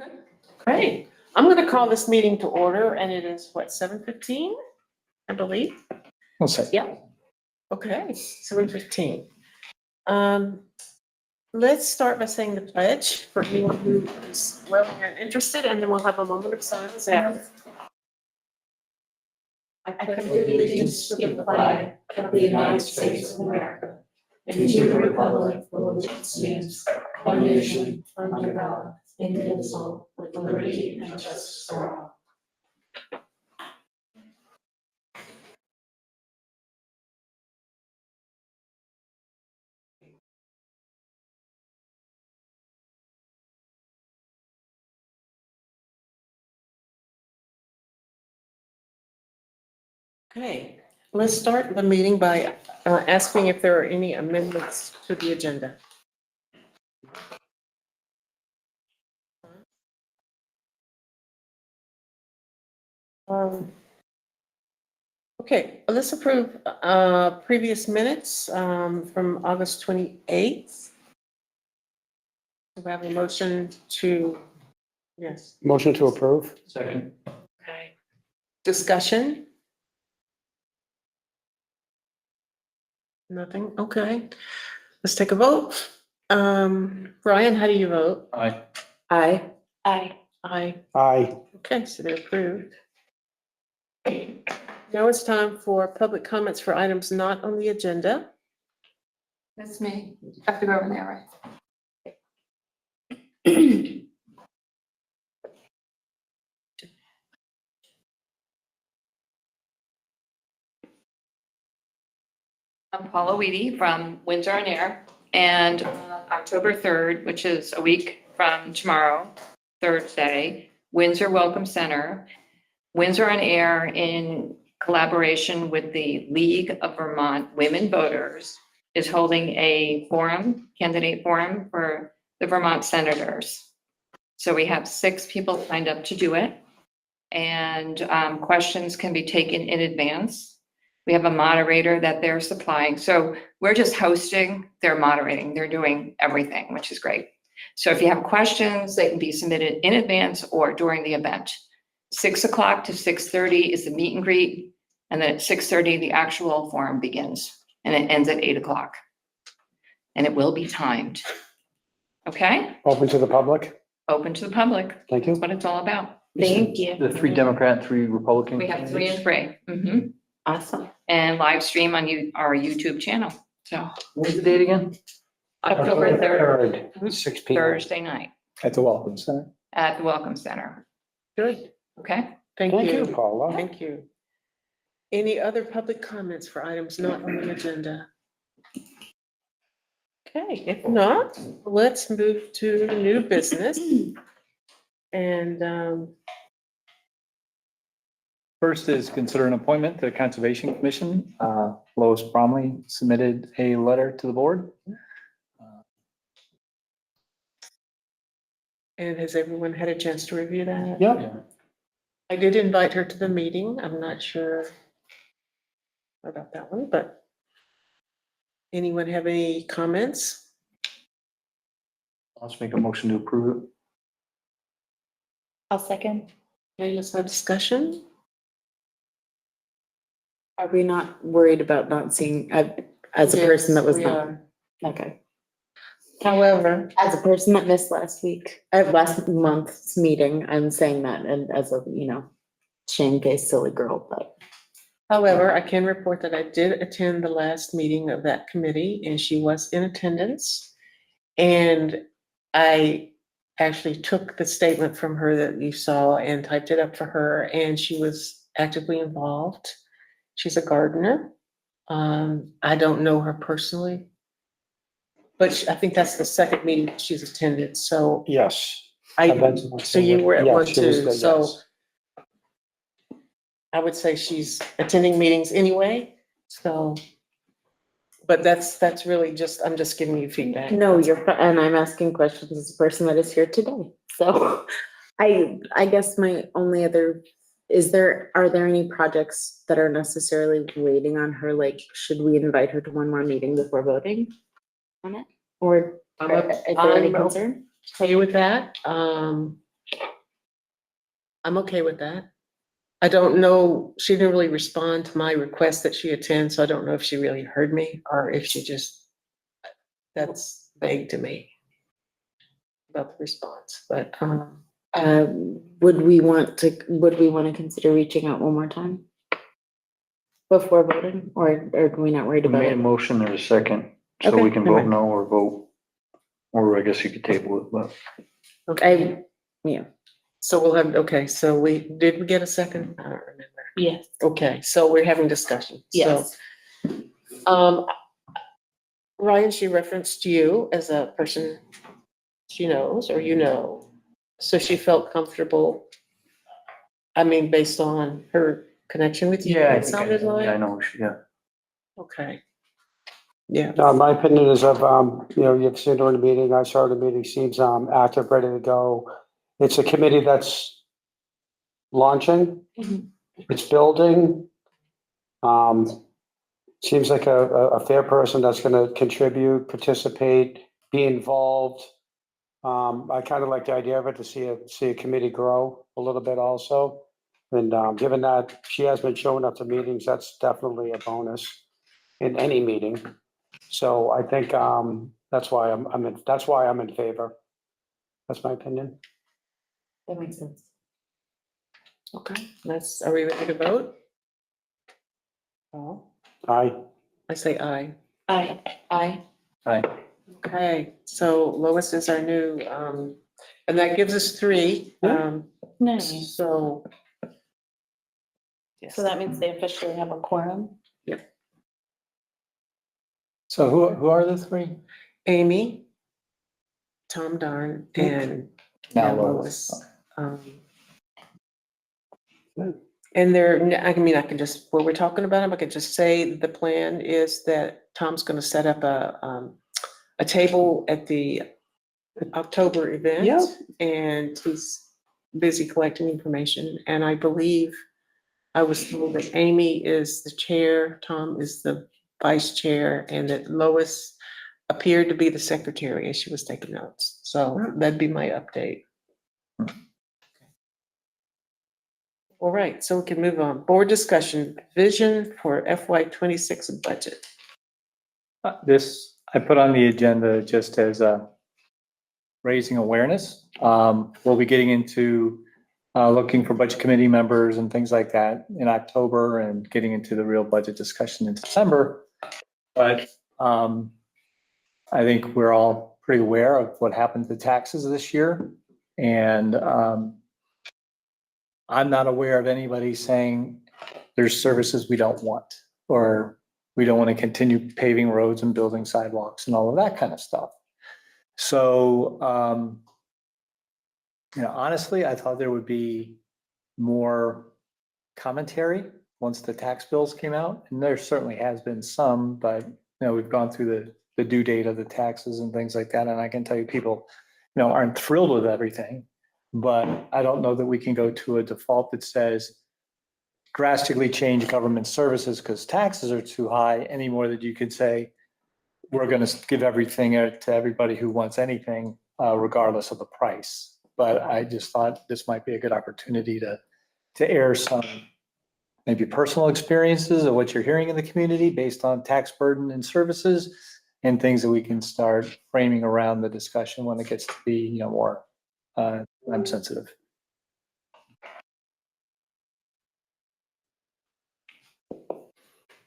Okay. Great. I'm going to call this meeting to order, and it is what, 7:15, I believe? We'll say. Yeah. Okay, 7:15. Let's start by saying the pledge for anyone who is willing and interested, and then we'll have a moment of silence after. I pledge allegiance to the flag of the United States of America and to the republic for which it stands, one nation, under God, indivisible, with liberty and justice for all. Okay, let's start the meeting by asking if there are any amendments to the agenda. Okay, let's approve previous minutes from August 28th. We have a motion to, yes. Motion to approve. Second. Okay. Discussion? Nothing? Okay. Let's take a vote. Brian, how do you vote? Aye. Aye. Aye. Aye. Okay, so they're approved. Now it's time for public comments for items not on the agenda. That's me. I have to go over there, right? I'm Paula Weedy from Windsor on Air, and on October 3rd, which is a week from tomorrow, Thursday, Windsor Welcome Center, Windsor on Air, in collaboration with the League of Vermont Women Voters, is holding a forum, candidate forum for the Vermont senators. So we have 6 people signed up to do it, and questions can be taken in advance. We have a moderator that they're supplying. So we're just hosting, they're moderating, they're doing everything, which is great. So if you have questions, they can be submitted in advance or during the event. 6 o'clock to 6:30 is the meet and greet. And then at 6:30, the actual forum begins, and it ends at 8 o'clock. And it will be timed. Okay? Open to the public. Open to the public. Thank you. That's what it's all about. Thank you. The 3 Democrat, 3 Republican. We have 3 and 3. Awesome. And live stream on our YouTube channel. So What's the date again? October 3rd, 6 p.m. Thursday night At the Welcome Center. at the Welcome Center. Good. Okay? Thank Thank you, you. Paula. Thank you. Any other public comments for items not on the agenda? Okay, if not, let's move to new business. And First is consider an appointment to the Conservation Commission. Lois Bromley submitted a letter to the board. and has everyone had a chance to review that? Yeah. I did invite her to the meeting. I'm not sure about that one, but anyone have any comments? Let's make a motion to approve it. I'll second. Okay, let's have discussion. Are we not worried about not seeing, as a person that was Yes, we not, are. okay. However, As a person that missed last month's meeting, I'm saying that, and as a, shamefaced silly girl, but. However, I can report that I did attend the last meeting of that committee, and she was in attendance. And I actually took the statement from her that you saw and typed it up for her, and she was actively involved. She's a gardener. I don't know her personally, but I think that's the second meeting that she's attended, so Yes. I've been to one so you were at Yeah, one she was too, good, so yes. I would say she's attending meetings anyway, so. But that's really just, I'm just giving you feedback. No, and I'm asking questions as a person that is here today, so. I guess my only other, are there any projects that are necessarily waiting on her? Like, should we invite her to one more meeting before voting on it? Or is there any I'm concern? okay with that. I'm okay with that. I don't know, she didn't really respond to my request that she attend, so I don't know if she really heard me or if she just, that's vague to me about the response, but, Would we want to consider reaching out one more time? Before voting, or are we not worried We about made a it? motion in a second, so we Okay, can never vote mind. no or vote, or I guess you could table it, but okay. Yeah. So we'll have, okay, so did we get a second? I don't remember. Yes. Okay, so we're having discussion. Yes. So, Ryan, she referenced you as a person she knows, or you know, so she felt comfortable. I mean, based on her connection with you, yeah, it sounded I like, know, yeah. okay. Yeah, My opinion is of, you've seen her in the meeting, I saw her in the meeting, seems, active, ready to go. It's a committee that's launching, Mhm. it's building. Seems like a fair person that's gonna contribute, participate, be involved. I kind of like the idea of it to see a committee grow a little bit also. And, given that she has been showing up to meetings, that's definitely a bonus in any meeting. So I think, that's why I'm in favor. That's my opinion. That makes sense. okay, are we ready to vote? Oh, Aye. I say aye. Aye. Aye. Aye. Okay, so Lois is our new, and that gives us three, Nice. so. Yes. So that means they officially have a quorum? So who are the three? Amy, Tom Darn, and Now and Lois. Lois. And I mean, I can just, while we're talking about them, I could just say the plan is that Tom's gonna set up a table at the October event. Yep. And he's busy collecting information, and I believe I was told that Amy is the chair, Tom is the vice chair, and that Lois appeared to be the secretary as she was taking notes. So that'd be my update. All right, so we can move on. Board discussion, vision for FY '26 budget. This, I put on the agenda just as raising awareness. We'll be getting into looking for budget committee members and things like that in October and getting into the real budget discussion in December. But I think we're all pretty aware of what happened to taxes this year. And I'm not aware of anybody saying there's services we don't want, or we don't want to continue paving roads and building sidewalks and all of that kind of stuff. So, honestly, I thought there would be more commentary once the tax bills came out, and there certainly has been some, but we've gone through the due date of the taxes and things like that, and I can tell you people, aren't thrilled with everything, but I don't know that we can go to a default that says drastically change government services because taxes are too high any more than you could say we're going to give everything to everybody who wants anything, regardless of the price. But I just thought this might be a good opportunity to air some maybe personal experiences of what you're hearing in the community based on tax burden and services, and things that we can start framing around the discussion when it gets to be, more time sensitive.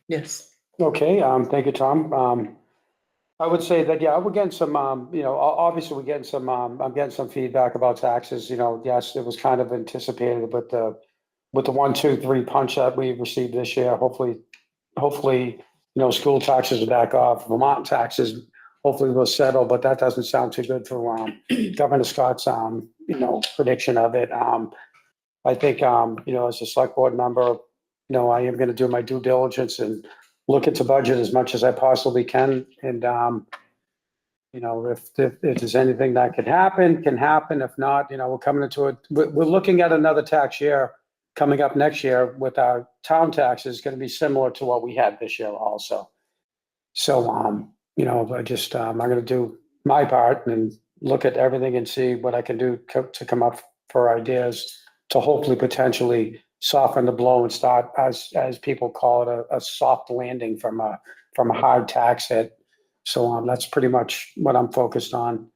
Yes. Okay, thank you, Tom. I would say that, yeah, we're getting some, obviously we're getting some, I'm getting some feedback about taxes, yes, it was kind of anticipated, but with the 1, 2, 3 punch that we received this year, hopefully, school taxes are back off, Vermont taxes, hopefully will settle, but that doesn't sound too good for, Governor Scott's, prediction of it. I think, as a select board member, I am gonna do my due diligence and look into budget as much as I possibly can. And, if there's anything that can happen. If not, we're coming into it. We're looking at another tax year coming up next year with our town taxes going to be similar to what we had this year also. So, I just, I'm going to do my part and look at everything and see what I can do to come up for ideas to hopefully potentially soften the blow and start, as people call it, a soft landing from a hard tax hit. So that's pretty much what I'm focused on.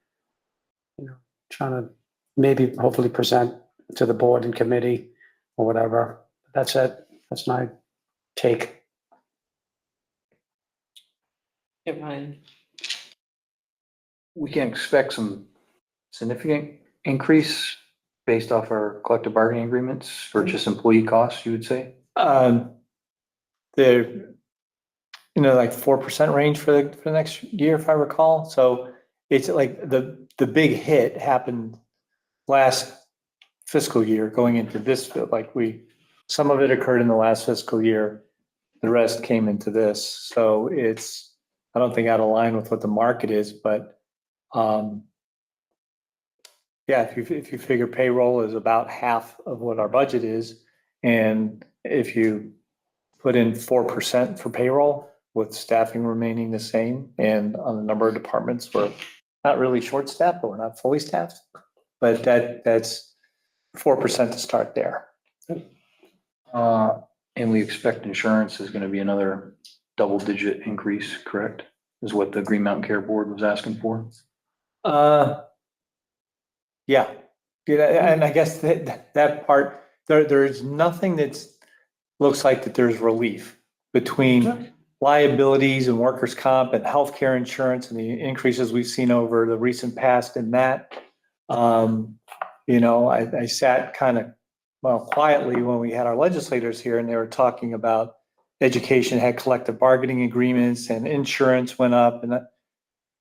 Trying to maybe hopefully present to the board and committee or whatever. That's it. That's my take. Yeah, Ryan. We can expect some significant increase based off our collective bargaining agreements for just employee costs, you would say? They're, like 4% range for the next year, if I recall. So it's like the big hit happened last fiscal year going into this, some of it occurred in the last fiscal year. The rest came into this. So it's, I don't think out of line with what the market is, but yeah, if you figure payroll is about half of what our budget is, and if you put in 4% for payroll with staffing remaining the same, and on a number of departments, we're not really short staffed, but we're not fully staffed. But that's 4% to start there. And we expect insurance is gonna be another double-digit increase, correct? Is what the Green Mountain Care Board was asking for? Yeah, and I guess that part, there is nothing that's looks like that there's relief between liabilities and workers' comp and healthcare insurance and the increases we've seen over the recent past in that. I sat kind of, quietly when we had our legislators here and they were talking about education had collective bargaining agreements and insurance went up and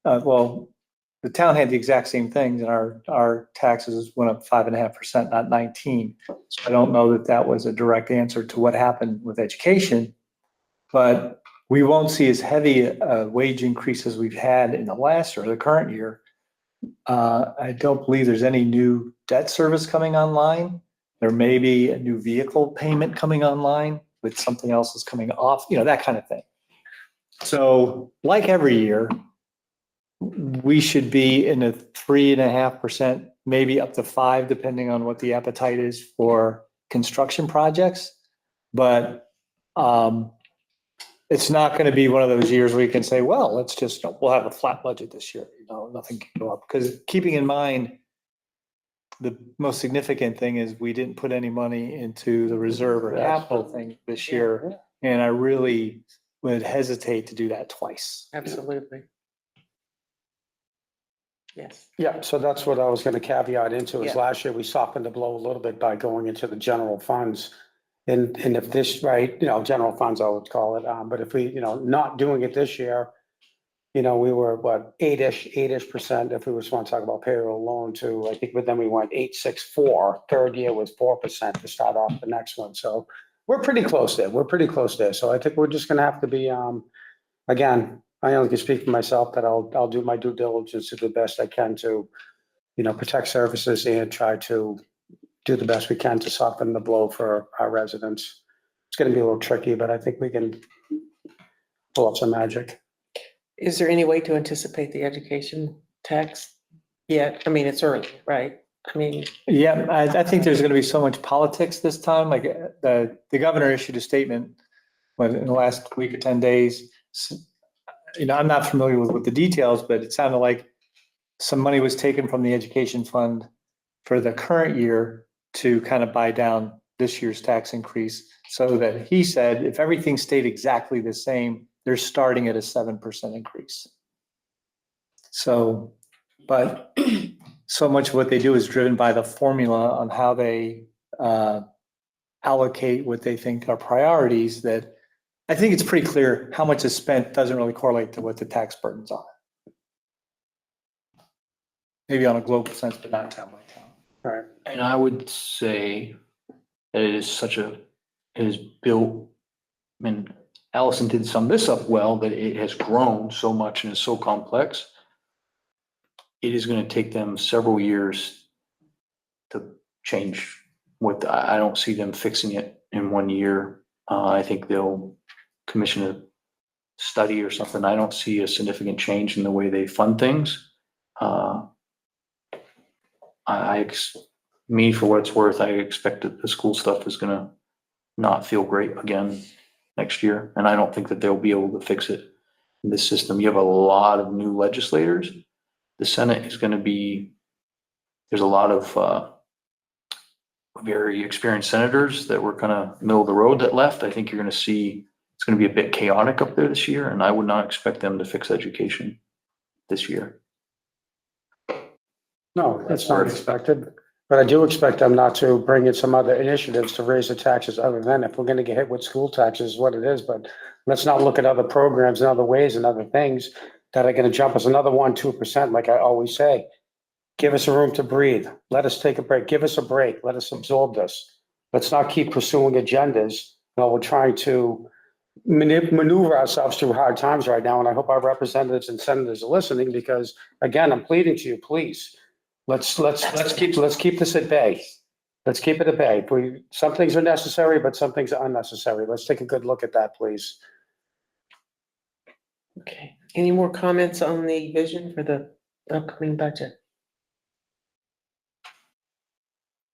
the town had the exact same things and our taxes went up 5.5%, not 19. So I don't know that was a direct answer to what happened with education, but we won't see as heavy a wage increase as we've had in the last or the current year. I don't believe there's any new debt service coming online. There may be a new vehicle payment coming online, but something else is coming off, that kind of thing. So like every year, we should be in a 3.5%, maybe up to 5%, depending on what the appetite is for construction projects. But it's not going to be one of those years where you can say, well, we'll have a flat budget this year. Nothing can go up. Because keeping in mind, the most significant thing is we didn't put any money into the reserve or capital thing this year. And I really would hesitate to do that twice. Absolutely. Yes. Yeah, so that's what I was gonna caveat into, is Yeah. last year we softened the blow a little bit by going into the general funds. And if this, right, general funds, I would call it, but if we, not doing it this year, we were what, 8-ish% if we were want to talk about payroll loan to, I think, but then we went 8.64. Third year was 4% to start off the next one. So we're pretty close there. So I think we're just gonna have to be, again, I only can speak for myself, that I'll do my due diligence to do the best I can to, protect services and try to do the best we can to soften the blow for our residents. It's gonna be a little tricky, but I think we can pull off some magic. Is there any way to anticipate the education tax yet? I mean, it's early, right? I mean, Yeah, I think there's going to be so much politics this time. Like the governor issued a statement in the last week or 10 days. I'm not familiar with the details, but it sounded like some money was taken from the education fund for the current year to kind of buy down this year's tax increase. So that he said, if everything stayed exactly the same, they're starting at a 7% increase. So, but so much of what they do is driven by the formula on how they allocate what they think are priorities, that I think it's pretty clear how much is spent doesn't really correlate to what the tax burdens are. Maybe on a global sense, but not town by town. Right. And I would say that it is built, and Allison did sum this up well, that it has grown so much and is so complex. It is going to take them several years to change I don't see them fixing it in 1 year. I think they'll commission a study or something. I don't see a significant change in the way they fund things. I me, for what it's worth, I expect that the school stuff is gonna not feel great again next year. And I don't think that they'll be able to fix it in this system. You have a lot of new legislators. The Senate is gonna be, there's a lot of very experienced senators that were kind of middle of the road that left. I think you're gonna see, it's gonna be a bit chaotic up there this year, and I would not expect them to fix education this year. No, that's not expected, but I do expect them not to bring in some other initiatives to raise the taxes other than if we're gonna get hit with school taxes, is what it is, but let's not look at other programs and other ways and other things that are gonna jump us another 1-2%, like I always say. Give us a room to breathe. Let us take a break. Give us a break. Let us absorb this. Let's not keep pursuing agendas while we're trying to maneuver ourselves through hard times right now. And I hope our representatives and senators are listening because, again, I'm pleading to you, please. Let's keep this at bay. Let's keep it at bay. Some things are necessary, but some things are unnecessary. Let's take a good look at that, please. Okay, any more comments on the vision for the upcoming budget?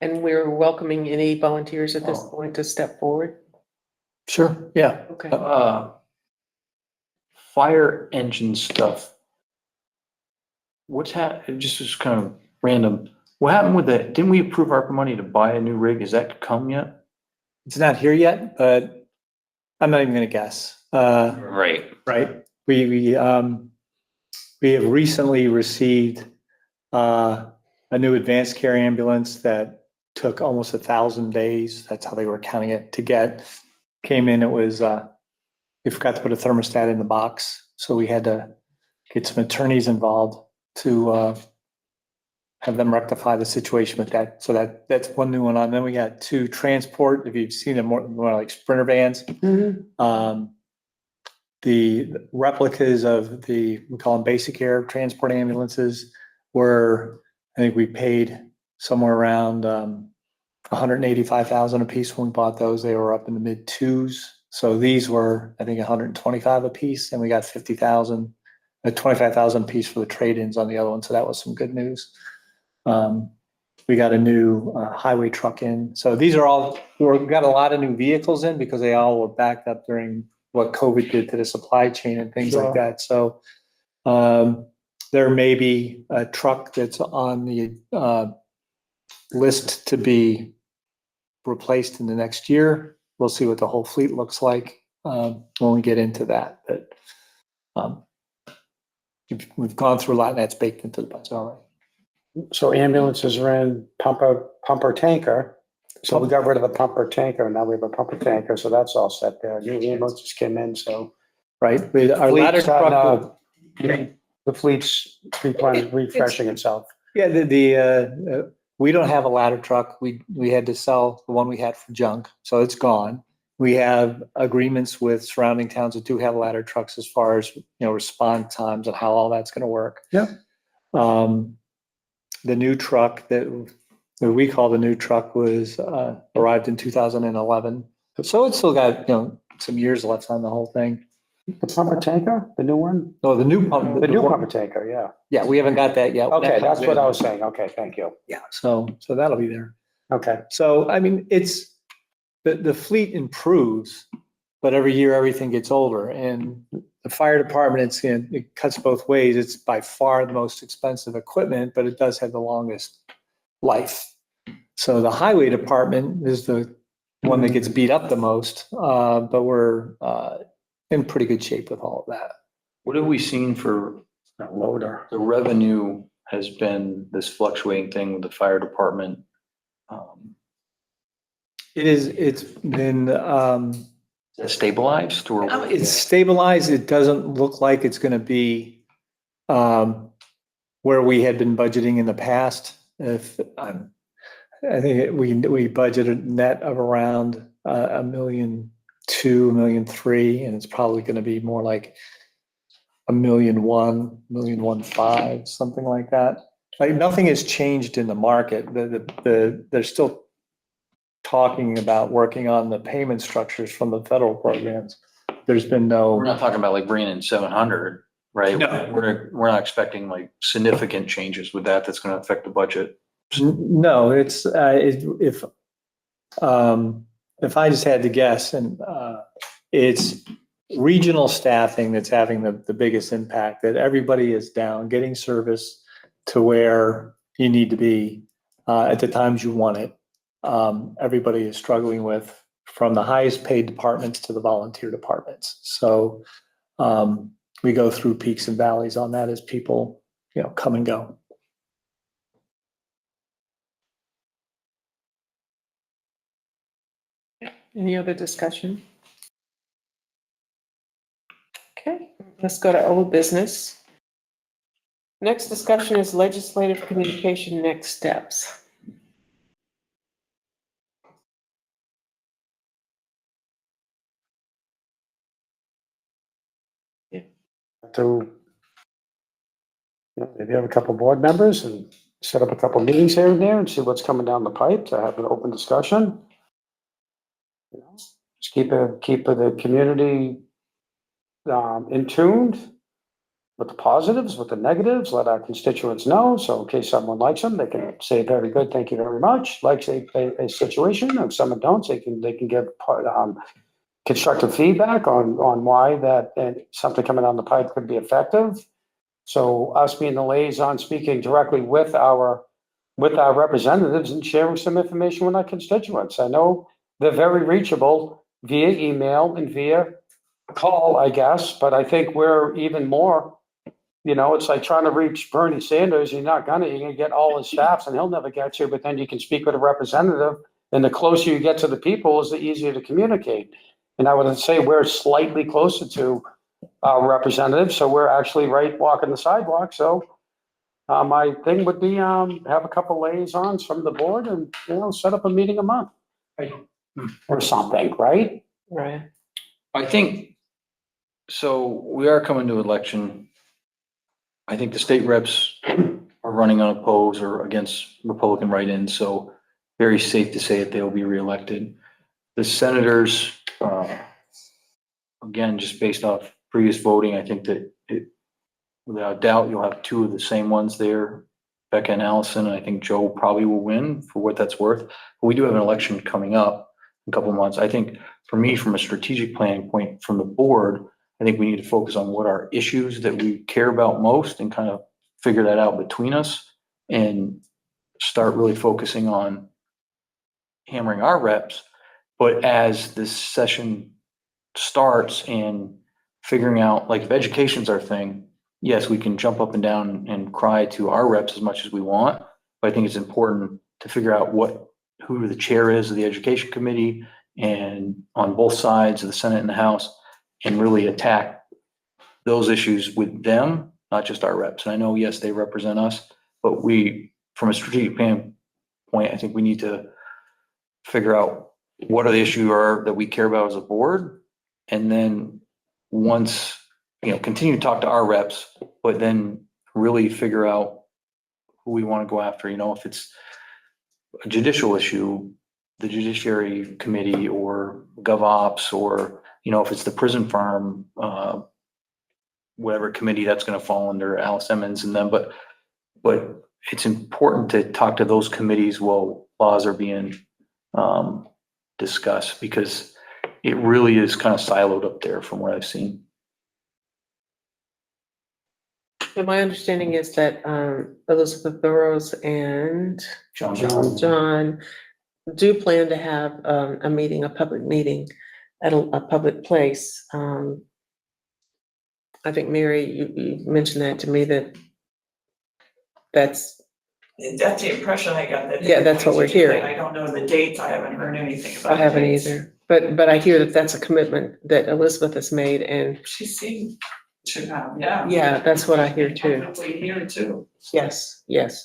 And we're welcoming any volunteers at this point to step forward. Sure. Yeah. Okay. Fire engine stuff. Just as kind of random, what happened with that? Didn't we approve ARPA money to buy a new rig? Has that come yet? It's not here yet, but I'm not even gonna guess. Right. Right, we have recently received a new advanced care ambulance that took almost 1,000 days. That's how they were counting it to get. Came in, it was, we forgot to put a thermostat in the box. So we had to get some attorneys involved to have them rectify the situation with that. So that's one new one on. Then we got 2 transport, if you've seen them, more like Sprinter vans. The replicas of we call them basic air transport ambulances were, I think we paid somewhere around 185,000 a piece when we bought those. They were up in the mid 2s. So these were, I think, 125 a piece, and we got 25,000 a piece for the trade-ins on the other one. So that was some good news. We got a new highway truck in. So these are all, we got a lot of new vehicles in because they all were backed up during what COVID did to the supply chain and things like that. So there may be a truck that's on the list to be replaced in the next year. We'll see what the whole fleet looks like when we get into that. But we've gone through a lot, and that's baked into the budget already. So ambulances are in pumper tanker. So we got rid of the pumper tanker and now we have a pumper tanker. So that's all set there. New ambulances came in, so. Right, our ladder Fleet's gotten, truck. the fleet's refreshing itself. Yeah, we don't have a ladder truck. We had to sell the one we had for junk, so it's gone. We have agreements with surrounding towns that do have ladder trucks as far as, response times and how all that's gonna work. Yeah. The new truck that we call the new truck was arrived in 2011. So it's still got, some years left on the whole thing. The pumper tanker, the new one? No, the new pump. The new pumper tanker, yeah. Yeah, we haven't got that yet. Okay, that's what I was saying. Okay, thank you. Yeah, so that'll be there. Okay. So, I mean, it's, the fleet improves, but every year everything gets older. And the fire department, it cuts both ways. It's by far the most expensive equipment, but it does have the longest life. So the highway department is the one that gets beat up the most, but we're in pretty good shape with all of that. What have we seen for That loader. the revenue has been this fluctuating thing with the fire department? It's been, Is that stabilized or? it's stabilized. It doesn't look like it's gonna be where we had been budgeting in the past. I think we budgeted a net of around $1.2 million, $1.3 million, and it's probably gonna be more like $1.1 million, $1.15 million, something like that. Like, nothing has changed in the market. They're still talking about working on the payment structures from the federal programs. There's been We're no, not talking about like bringing in 700, right? No. We're not expecting like significant changes with that. That's going to affect the budget. No, it's, if I just had to guess, and, it's regional staffing that's having the biggest impact, that everybody is down, getting service to where you need to be, at the times you want it. Everybody is struggling with, from the highest paid departments to the volunteer departments. So, we go through peaks and valleys on that as people, come and go. Any other discussion? Okay, let's go to old business. Next discussion is legislative communication next steps. To, maybe have a couple board members and set up a couple meetings here and there and see what's coming down the pipe to have an open discussion. Just keep the community in tune with the positives, with the negatives, let our constituents know. So in case someone likes them, they can say, very good, thank you very much. Likes a situation. If someone don't, they can give constructive feedback on why that and something coming down the pipe could be effective. So us being the liaison, speaking directly with our representatives and sharing some information with our constituents. I know they're very reachable via email and via call, I guess, but I think we're even more, it's like trying to reach Bernie Sanders. You're gonna get all his staffs and he'll never get you, but then you can speak with a representative, and the closer you get to the people is the easier to communicate. And I would say we're slightly closer to our representatives, so we're actually right walking the sidewalk. So my thing would be have a couple liaisons from the board and set up a meeting a month or something, right? Right. I think, so we are coming to election. I think the state reps are running unopposed or against Republican write-ins, so very safe to say that they'll be reelected. The senators, again, just based off previous voting, I think that without doubt, you'll have two of the same ones there, Becca and Allison, and I think Joe probably will win for what that's worth. But we do have an election coming up in a couple of months. I think for me, from a strategic planning point from the board, I think we need to focus on what are issues that we care about most and kind of figure that out between us and start really focusing on hammering our reps. But as this session starts and figuring out, like, if education's our thing, yes, we can jump up and down and cry to our reps as much as we want. But I think it's important to figure out who the chair is of the education committee and on both sides of the Senate and the House, and really attack those issues with them, not just our reps. And I know, yes, they represent us, but from a strategic point, I think we need to figure out what are the issues that we care about as a board. And then once, continue to talk to our reps, but then really figure out who we want to go after. If it's a judicial issue, the judiciary committee or GovOps, or, if it's the prison farm, whatever committee that's going to fall under Alice Emmons and them. But it's important to talk to those committees while laws are being discussed, because it really is kind of siloed up there from what I've seen. And my understanding is that Elizabeth Burrows and John do plan to have a public meeting at a public place. I think, Mary, you mentioned that to me, that's the impression I got. That Yeah, that's what we're hearing. I don't know the dates. I haven't heard anything about I haven't dates. either. But I hear that that's a commitment that Elizabeth has made, and She seemed to have, yeah. yeah, that's what I hear too. Probably here too. Yes.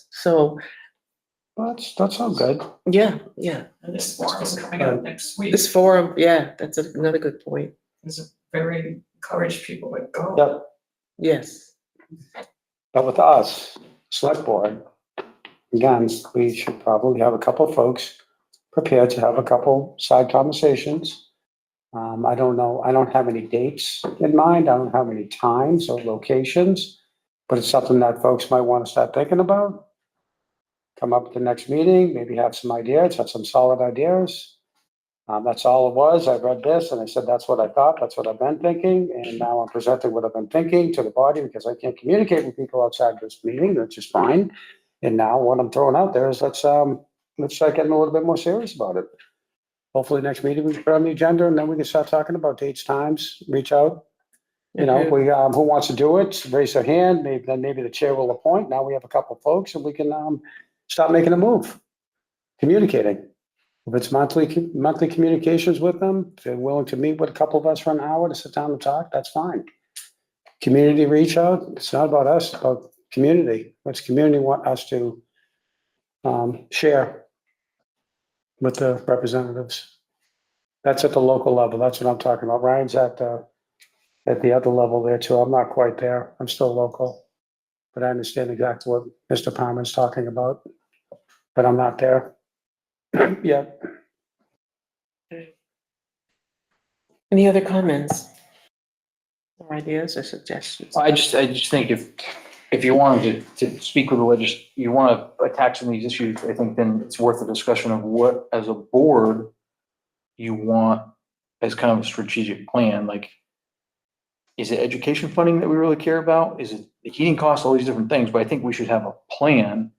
So, That sounds good. yeah. And this forum is coming up next week. This forum, yeah, that's another good point. Is very encourage people to go. Yep. Yes. But with us, select board, again, we should probably have a couple of folks prepared to have a couple side conversations. I don't know, I don't have any dates in mind. I don't have any times or locations, but it's something that folks might want to start thinking about. come up at the next meeting, maybe have some ideas, have some solid ideas. That's all it was. I read this and I said, that's what I thought, that's what I've been thinking, and now I'm presenting what I've been thinking to the body because I can't communicate with people outside this meeting, which is fine. And now what I'm throwing out there is let's start getting a little bit more serious about it. Hopefully next meeting we can put on the agenda and then we can start talking about dates, times, reach out. You know, we, who wants to do it, raise their hand, maybe the chair will appoint. Now we have a couple of folks and we can, start making a move, communicating. If it's monthly communications with them, if they're willing to meet with a couple of us for an hour to sit down and talk, that's fine. Community reach out, it's not about us, it's about community. What's community want us to share with the representatives? That's at the local level. That's what I'm talking about. Ryan's at the other level there too. I'm not quite there. I'm still local. But I understand exactly what Mr. Palmer's talking about. But I'm not there. Yeah. Any other comments? Or ideas or suggestions? I just think if you wanted to speak with the you want to attack some of these issues, I think then it's worth a discussion of what, as a board, you want as kind of a strategic plan. Like, is it education funding that we really care about? Is it the heating costs, all these different things? But I think we should have a plan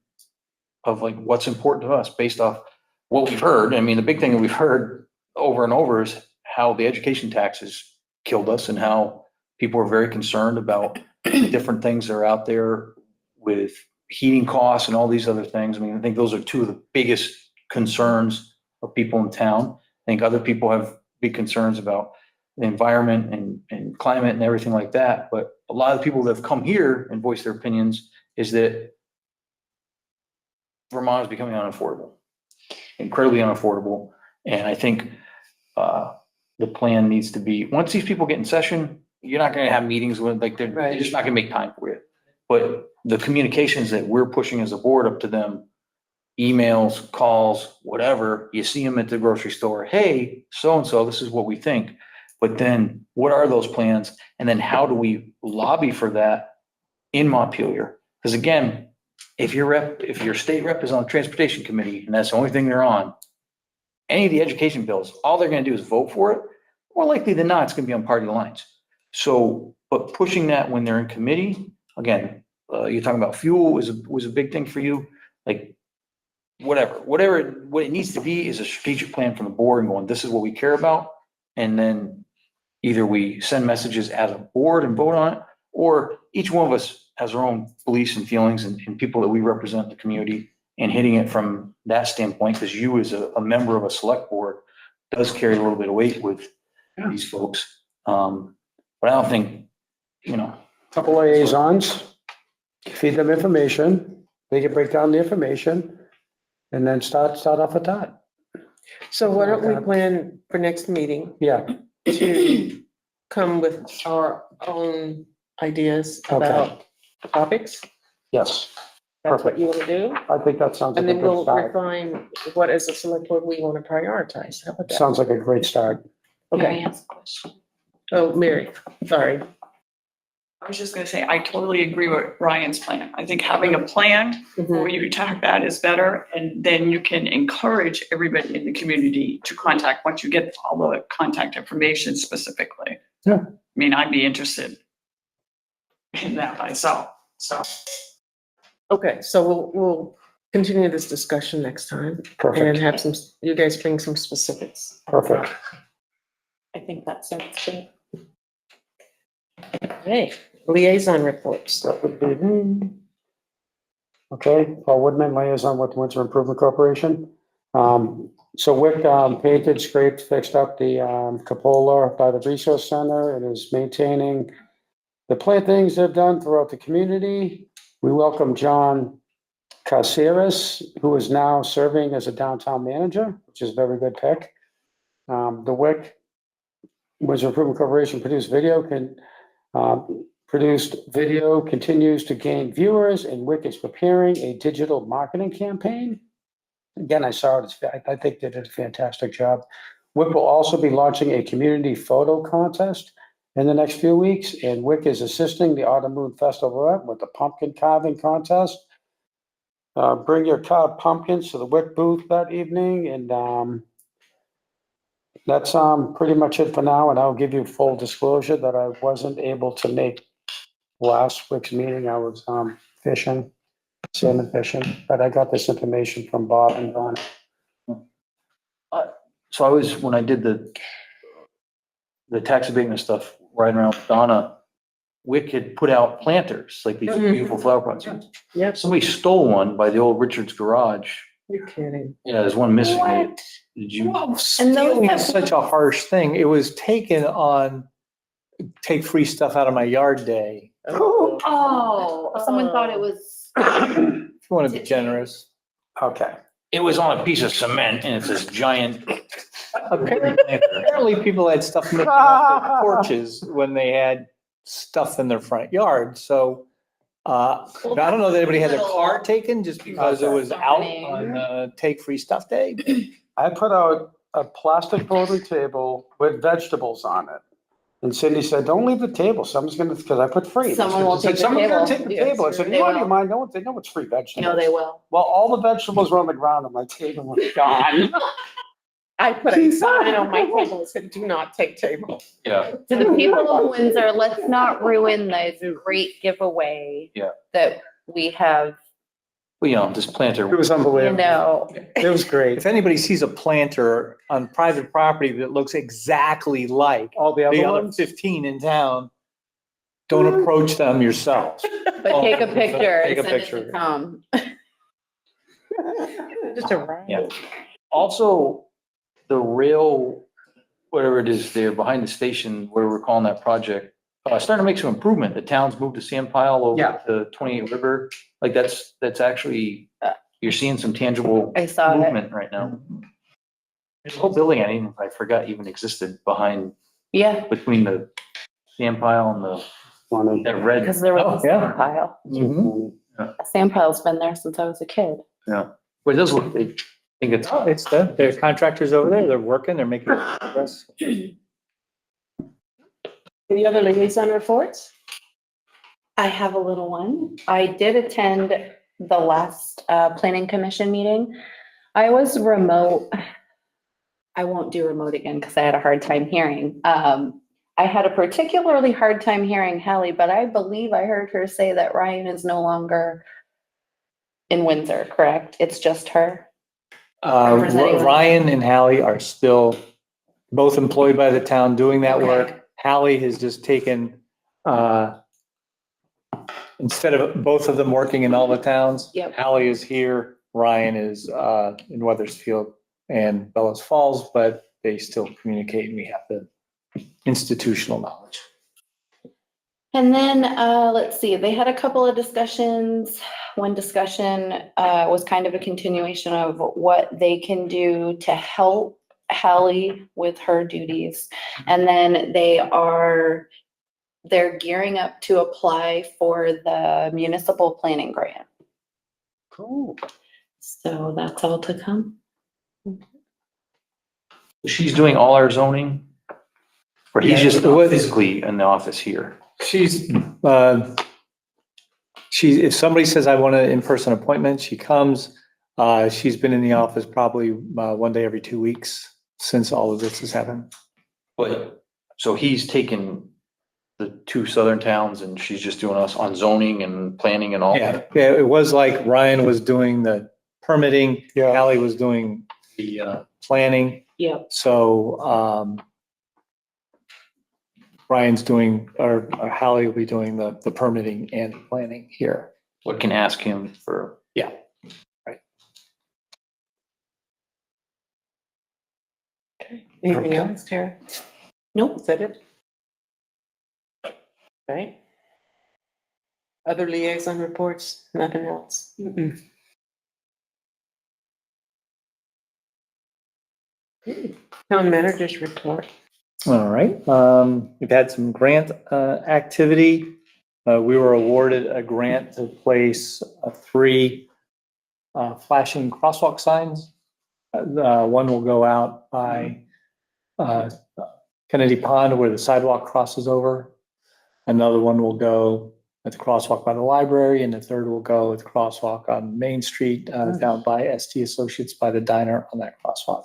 of like what's important to us based off what we've heard. I mean, the big thing that we've heard over and over is how the education taxes killed us and how people are very concerned about the different things that are out there with heating costs and all these other things. I mean, I think those are two of the biggest concerns of people in town. I think other people have big concerns about the environment and climate and everything like that. But a lot of the people that have come here and voiced their opinions is that Vermont is becoming unaffordable, incredibly unaffordable. And I think the plan needs to be, once these people get in session, you're not going to have meetings with, like, they're just not going to make time for it. But the communications that we're pushing as a board up to them, emails, calls, whatever, you see them at the grocery store, hey, so-and-so, this is what we think. But then what are those plans? And then how do we lobby for that in Montpelier? Because again, if your state rep is on the transportation committee and that's the only thing they're on, any of the education bills, all they're going to do is vote for it. More likely than not, it's going to be on party lines. So, but pushing that when they're in committee, again, you're talking about fuel was a big thing for you. Like, what it needs to be is a strategic plan from the board and going, this is what we care about. And then either we send messages as a board and vote on it, or each one of us has our own beliefs and feelings and people that we represent in the community, and hitting it from that standpoint, because you as a member of a select board does carry a little bit of weight with these folks. But I don't think, Couple liaisons, feed them information, they can break down the information, and then start off with that. So why don't we plan for next meeting Yeah, to come with our own ideas about topics? yes, That's what Perfect. you want to do? I think that sounds like And a then good we'll start. refine what as a select board we want to prioritize. How about that? Sounds like a great start. Okay. Oh, Mary, sorry. I was just gonna say, I totally agree with Ryan's plan. I think having a plan before you attack that is better. And then you can encourage everybody in the community to contact, once you get all the contact information specifically. Yeah. I mean, I'd be interested in that myself, so. Okay, so we'll continue this discussion next time and Perfect, have you guys bring some specifics. perfect. I think that sounds good. Hey, liaison reports. That would be, okay, Paul Woodman, liaison with Windsor Improvement Corporation. So Wick painted, scraped, fixed up the cupola by the resource center and is maintaining the plantings they've done throughout the community. We welcome John Caceres, who is now serving as a downtown manager, which is a very good pick. The Wick Windsor Improvement Corporation produced video continues to gain viewers, and Wick is preparing a digital marketing campaign. Again, I saw it. I think they did a fantastic job. Wick will also be launching a community photo contest in the next few weeks, and Wick is assisting the Autumn Moon Festival with the pumpkin carving contest. bring your carved pumpkins to the WIC booth that evening, and, that's, pretty much it for now, and I'll give you full disclosure that I wasn't able to make last week's meeting. I was, fishing, salmon fishing, but I got this information from Bob and Don. So I was, when I did the tax abatement stuff right around Donna, Wick had put out planters, like these Mhm. beautiful flower pots. Yep. Somebody stole one by the old Richard's Garage. You're kidding. Yeah, there's one missing. What? Did you? Stealing is such a harsh thing. It was taken on take free stuff out of my yard day. Oh, someone thought it was. If you want to be generous. Okay. It was on a piece of cement and it's this giant. Apparently people had stuff missing off their porches when they had stuff in their front yard. So I don't know that anybody had their car taken just because it was out on take free stuff day. I put out a plastic photo table with vegetables on it. And Cindy said, don't leave the table. Someone's gonna, because I put free. Someone will She said, take the "Someone's gonna table." take the Yes, table." I said, they no, do you will. mind? No, they know it's free vegetables. No, they will. Well, all the vegetables were on the ground and my table was gone. I put a sign on my table that said, do not take table. Yeah. To the people of Windsor, let's not ruin this great giveaway. Yeah. That we have, Well, you know, this planter. It was you unbelievable. know. It was great. If anybody sees a planter on private property that looks exactly like All the the other other ones? 15 in town, don't approach them yourself. But take a picture Take a and send it picture. to Tom. Just a riot. Yeah. Also, the rail, whatever it is there behind the station, where we're calling that project, starting to make some improvement. The town's moved to sand pile Yeah. over the 28 River. Like that's actually, you're seeing some tangible I saw it. movement right now. There's a whole building I forgot even existed behind, Yeah, between the sand pile and Funny. that red. because there was a Oh, yeah. sand pile. Mhm. A sand pile's been there since I was a kid. Yeah, but it does look, I think it's, Oh, it's the, there are contractors over there. They're working, they're making progress. Any other liaison reports? I have a little one. I did attend the last planning commission meeting. I was remote. I won't do remote again because I had a hard time hearing. I had a particularly hard time hearing Hallie, but I believe I heard her say that Ryan is no longer in Windsor, correct? It's just her? Representing- Ryan and Hallie are still both employed by the town doing that work. Hallie has just taken, instead of both of them working in all the towns. Yep. Hallie is here, Ryan is in Weathersfield and Bellows Falls, but they still communicate and we have the institutional knowledge. And then, let's see, they had a couple of discussions. One discussion, was kind of a continuation of what they can do to help Hallie with her duties. And then they're gearing up to apply for the municipal planning grant. Cool. So that's all to come. she's doing all our zoning? Or he's Yeah, just it was- physically in the office here? She's, if somebody says, I want an in-person appointment, she comes. She's been in the office probably one day every 2 weeks since all of this has happened. But, so he's taken the two southern towns and she's just doing us on zoning and planning and all? Yeah, it was like Ryan was doing the permitting, Yeah. Hallie was doing the planning. Yep. So Ryan's doing, or Hallie will be doing the permitting and planning here. What can ask him for? Yeah. Right. Anything else, Tara? Nope. Is that it? Right? Other liaison reports, nothing else? Mm-mm. Town managers report. All right, we've had some grant activity. We were awarded a grant to place 3 flashing crosswalk signs. One will go out by Kennedy Pond where the sidewalk crosses over. Another one will go at the crosswalk by the library, and the third will go at the crosswalk on Main Street, down by ST Associates by the diner on that crosswalk.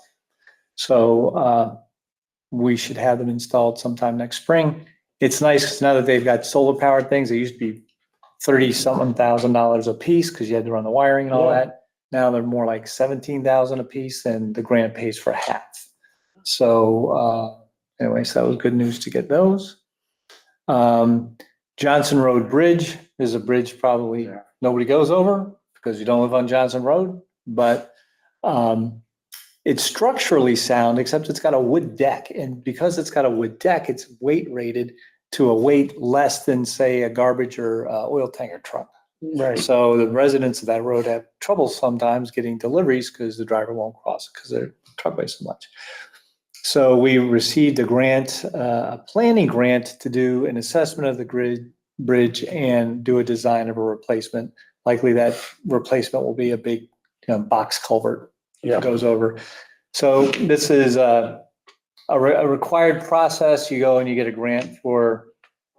So, we should have them installed sometime next spring. It's nice 'cause now that they've got solar powered things, they used to be $30-something thousand a piece because you had to run the wiring and all Yeah. that. Now they're more like 17,000 a piece, and the grant pays for half. So, anyway, so that was good news to get those. Johnson Road Bridge is a bridge probably nobody goes over because you don't live on Johnson Road, but it's structurally sound, except it's got a wood deck. And because it's got a wood deck, it's weight rated to a weight less than, say, a garbage or oil tanker truck. Right. So the residents of that road have trouble sometimes getting deliveries because the driver won't cross because their truck weighs so much. So we received a grant, a planning grant to do an assessment of the bridge and do a design of a replacement. Likely that replacement will be a big box culvert Yeah. that goes over. So this is a required process. You go and you get a grant for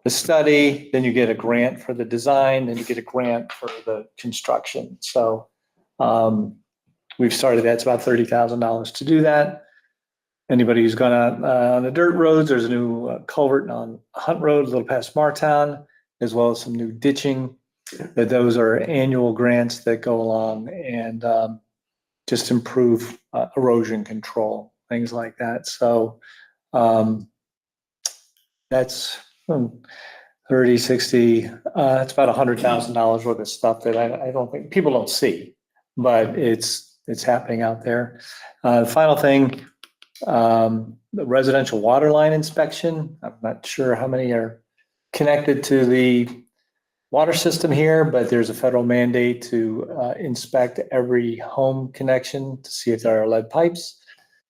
the study, then you get a grant for the design, then you get a grant for the construction. So we've started that. It's about $30,000 to do that. Anybody who's gone out on the dirt roads, there's a new culvert on Hunt Road, a little past Martown, as well as some new ditching. That those are annual grants that go along and just improve erosion control, things like that. So that's 30, 60, it's about $100,000 worth of stuff that I don't think people don't see, but it's happening out there. The final thing, the residential water line inspection. I'm not sure how many are connected to the water system here, but there's a federal mandate to inspect every home connection to see if there are lead pipes.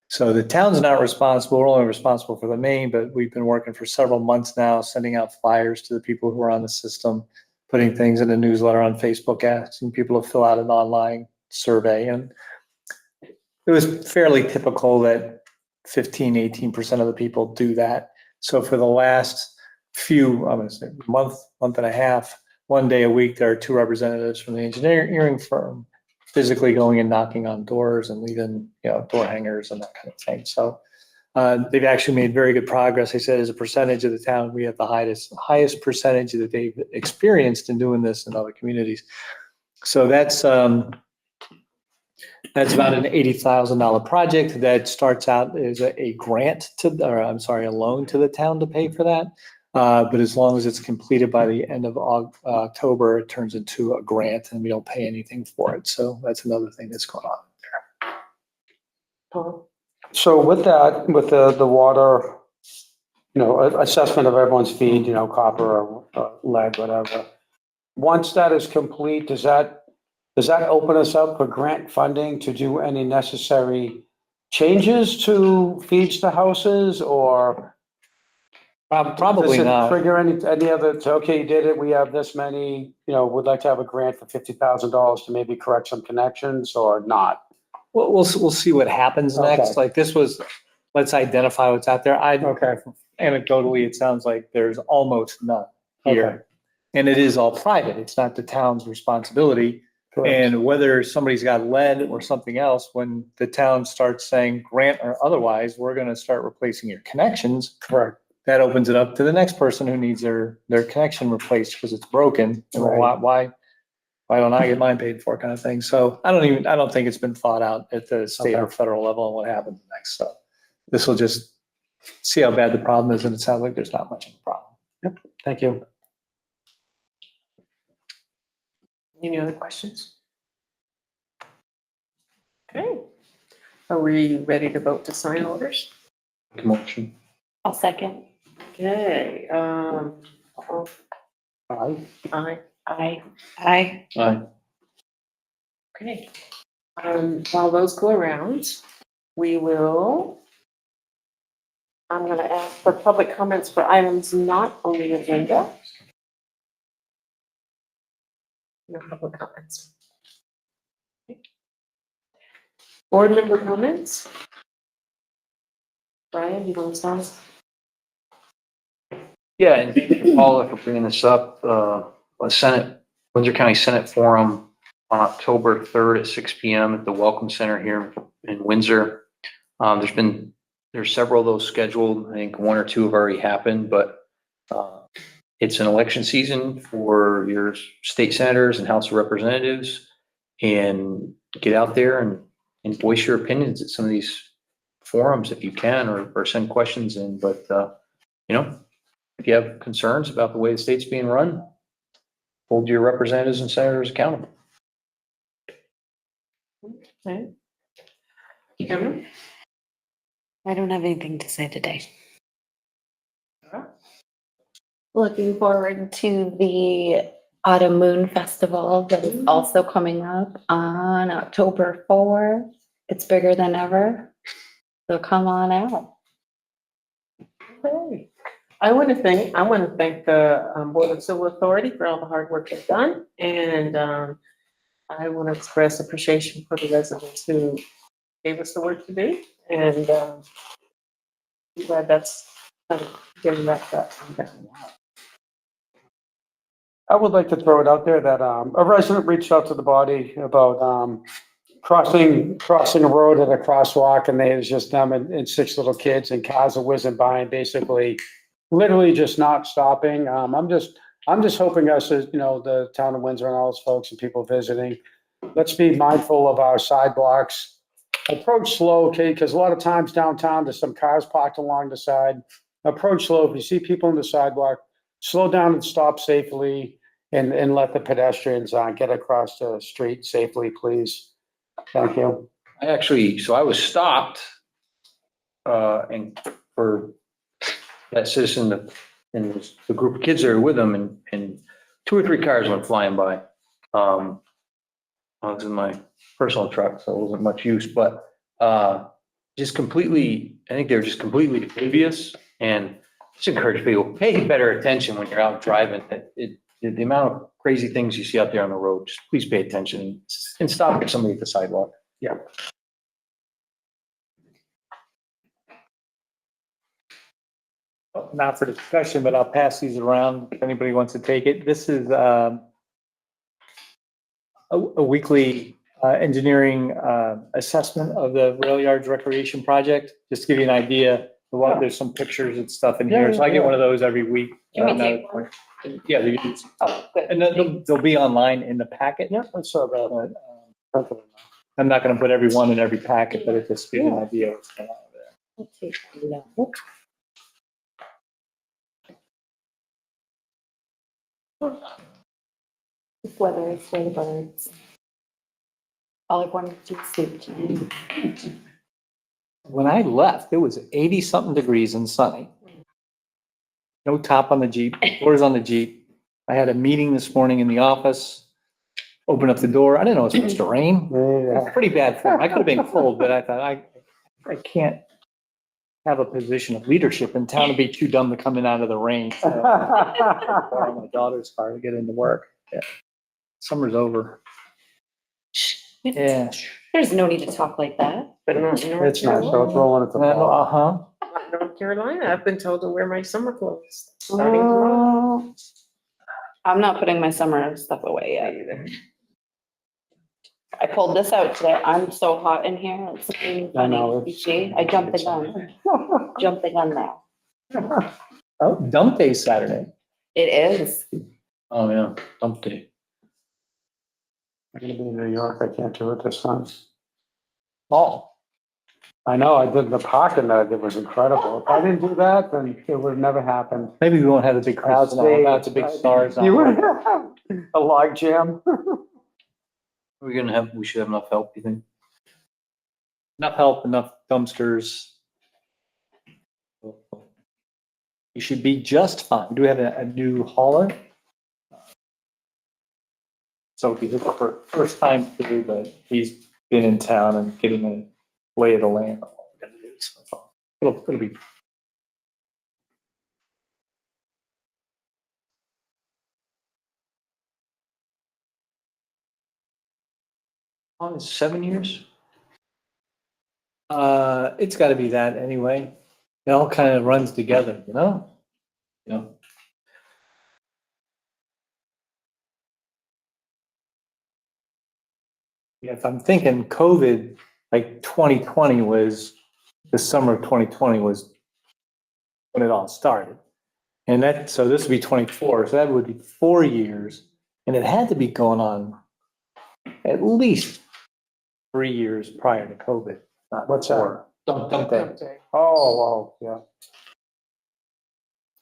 So the town's not responsible, we're only responsible for the main, but we've been working for several months now, sending out flyers to the people who are on the system, putting things in a newsletter on Facebook, asking people to fill out an online survey. And it was fairly typical that 15, 18% of the people do that. So for the last few, I'm going to say month and a half, one day a week, there are two representatives from the engineering firm physically going and knocking on doors and leaving, door hangers and that kind of thing. So they've actually made very good progress. They said as a percentage of the town, we have the highest percentage that they've experienced in doing this in other communities. So that's about an $80,000 project that starts out as a loan to the town to pay for that. But as long as it's completed by the end of October, it turns into a grant and we don't pay anything for it. So that's another thing that's going on there. So with that, with the water, assessment of everyone's feed, copper or lead, whatever. Once that is complete, does that open us up for grant funding to do any necessary changes to feeds to houses, or? Probably Does it not. trigger any other, so, okay, you did it, we have this many, would like to have a grant for $50,000 to maybe correct some connections or not? We'll see what happens next. Okay. Like this was, let's identify what's out there. Okay. Anecdotally, it sounds like there's almost none Okay. here. And it is all private. It's not the town's responsibility. Correct. And whether somebody's got lead or something else, when the town starts saying grant or otherwise, we're going to start replacing your connections. Correct. That opens it up to the next person who needs their connection replaced because it's broken. And Right. why don't I get mine paid for, kind of thing. So I don't think it's been thought out at the state or federal level on what happens next. So this will just see how bad the problem is. And it sounds like there's not much of a problem. Yep. Thank you. Any other questions? Okay. Are we ready to vote to sign orders? Motion. I'll second. Okay, Aye. aye. Aye. Aye. Aye. Okay. While those go around, I'm gonna ask for public comments for items not on the agenda. No public comments. Board member comments? Brian, you want to start? Yeah, and thank you, Paula, for bringing this up. Windsor County Senate Forum on October 3rd at 6 PM at the Welcome Center here in Windsor. There's several of those scheduled. I think one or two have already happened, but it's an election season for your state senators and House of Representatives. And get out there and voice your opinions at some of these forums if you can, or send questions in. But, if you have concerns about the way the state's being run, hold your representatives and senators accountable. Okay. Kim? I don't have anything to say today. Looking forward to the Autumn Moon Festival that is also coming up on October 4th. It's bigger than ever. So come on out. Okay. I want to thank the Board of Civil Authority for all the hard work they've done. And I want to express appreciation for the residents who gave us the work to do. And I'm glad that's kind of getting wrapped up. I would like to throw it out there that a resident reached out to the body about crossing a road at a crosswalk, and it was just them and six little kids, and cars are whizzing by and basically literally just not stopping. I'm just hoping us, as the town of Windsor and all those folks and people visiting, let's be mindful of our sidewalks. Approach slow, okay? Because a lot of times downtown, there's some cars parked along the side. Approach slow. If you see people on the sidewalk, slow down and stop safely, and let the pedestrians get across the street safely, please. Thank you. So I was stopped, and for that citizen and the group of kids that were with them, and two or three cars went flying by. I was in my personal truck, so it wasn't much use, but I think they were just completely oblivious, and just encourage people, pay better attention when you're out driving. The amount of crazy things you see out there on the road, just please pay attention and stop for somebody at the sidewalk. Yeah. Not for discussion, but I'll pass these around if anybody wants to take it. This is a weekly engineering assessment of the rail yards recreation project. Just to give you an idea of what, there's some pictures and stuff in here. So I get one of those every week. Can we take one? Yeah, they can- Oh, good. and then they'll be online in the packet. Yeah, I saw that. I'm not gonna put every one in every packet, but it just gives you an idea of what's going on there. I'll take a look. It's weather, it's way birds. All I wanted to sleep. When I left, it was 80-something degrees and sunny. No top on the Jeep, doors on the Jeep. I had a meeting this morning in the office. Opened up the door. I didn't know it was supposed to rain. It was pretty bad form. I could have been cold, but I thought I can't have a position of leadership in town to be too dumb to come in out of the rain. So I borrowed my daughter's car to get into work. Yeah. Summer's over. Yeah. There's no need to talk like that. But not in North It's nice, so it's Carolina. rolling at the ball. Uh-huh. Not in North Carolina, I've been told to wear my summer clothes starting tomorrow. I'm not putting my summer stuff away yet. Either. I pulled this out today. I'm so hot in here. It's funny. I know. You see, I jumped the gun. Jumped the gun now. Oh, dump day Saturday. It is. Oh, yeah, dump day. I'm gonna be in New York. I can't do it this time. Oh, I know, I did the parking that I did was incredible. If I didn't do that, then it would have never happened. maybe we won't have the big crowds now. That's a big stars You would now. have a log jam. We should have enough help, you think? Enough help, enough dumpsters. You should be just fine. We do have a new hauler. So he's the first time through, but he's been in town and getting a lay of the land. So it'll be. Oh, it's 7 years? It's gotta be that anyway. It all kind of runs together, you know? Yeah. If I'm thinking COVID, like 2020 was, the summer of 2020 was when it all started. And that, so this would be 24, so that would be 4 years. And it had to be going on at least 3 years prior to COVID. Not What's that? 4. Dump day. Oh, yeah.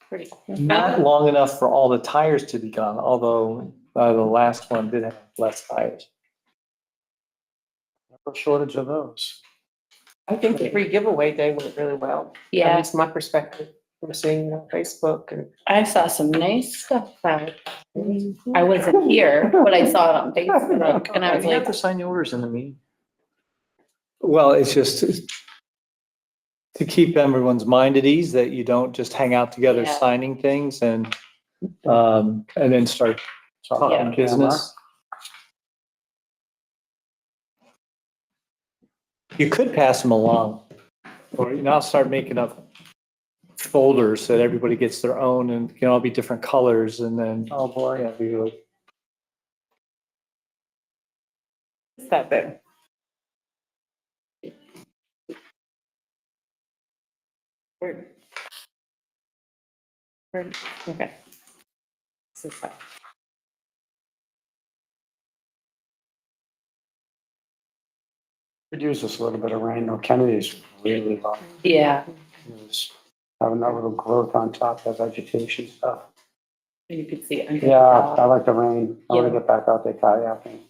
Pretty. Not long enough for all the tires to be gone, although the last one did have less tires. No shortage of those. I think the free giveaway day went really well. Yeah. That's my perspective from seeing it on Facebook and. I saw some nice stuff out. I wasn't here, but I saw it on Facebook and I was You have like, to sign the orders in the meeting. Well, it's just to keep everyone's mind at ease that you don't just hang out together Yeah. signing things and then start talking Yeah. business. You could pass them along, or now start making up folders so that everybody gets their own and can all be different colors and then. Oh, boy. Yeah, be like, that big. Okay. This is fine. Could use this a little bit of rain, though. Kennedy's really hot. Yeah, It's having that little growth on top of vegetation stuff. you could see it. under the Yeah, top. I like the rain. I want Yeah. to get back out there kayaking.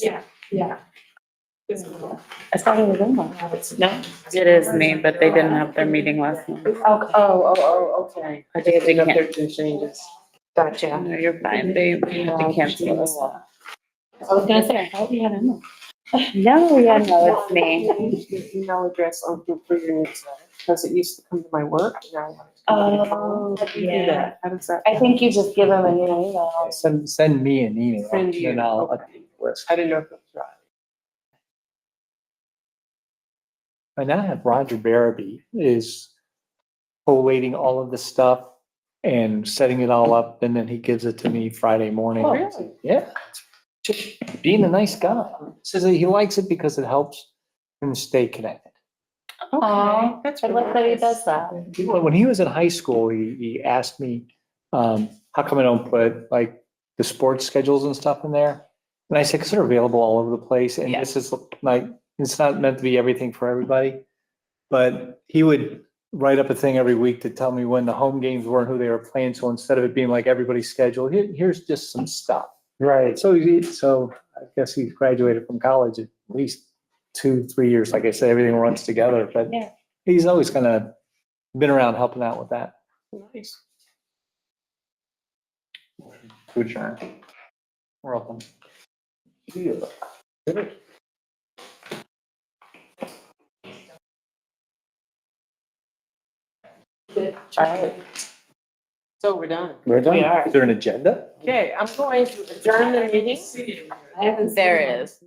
Yeah, yeah. I thought it was in one. No, it is me, but they didn't have their meeting last night. Okay. I They did dig up can't- their two changes. Gotcha. No, you're fine. They had to cancel us. I was gonna say, I thought we had him. No, yeah, no, it's me. The email address on for your newsletter, because it used to come to my work. Now I want it to come to my phone. How do you do yeah. that? How does that? I think you just give them a new email. Send me an email Send you, and I'll okay. update the list. I didn't know if it was right. I now have Roger Barabee is collating all of the stuff and setting it all up, and then he gives it to me Friday morning. Oh, really? Yeah, just being a nice guy. Says that he likes it because it helps him stay connected. Aw, That's I really love that he nice. does that. When he was in high school, he asked me, how come I don't put like the sports schedules and stuff in there? And I said, because they're available all over the place, and Yeah. this is like, it's not meant to be everything for everybody. But he would write up a thing every week to tell me when the home games were and who they were playing. So instead of it being like everybody's schedule, here's just some stuff. Right. So I guess he graduated from college at least 2-3 years. Like I said, everything runs together, but Yeah. he's always kind of been around helping out with that. Nice. To adjourn. We're open. All right. So we're done. We're done. We are. Is there an agenda? Okay, I'm going to adjourn the meeting. There is.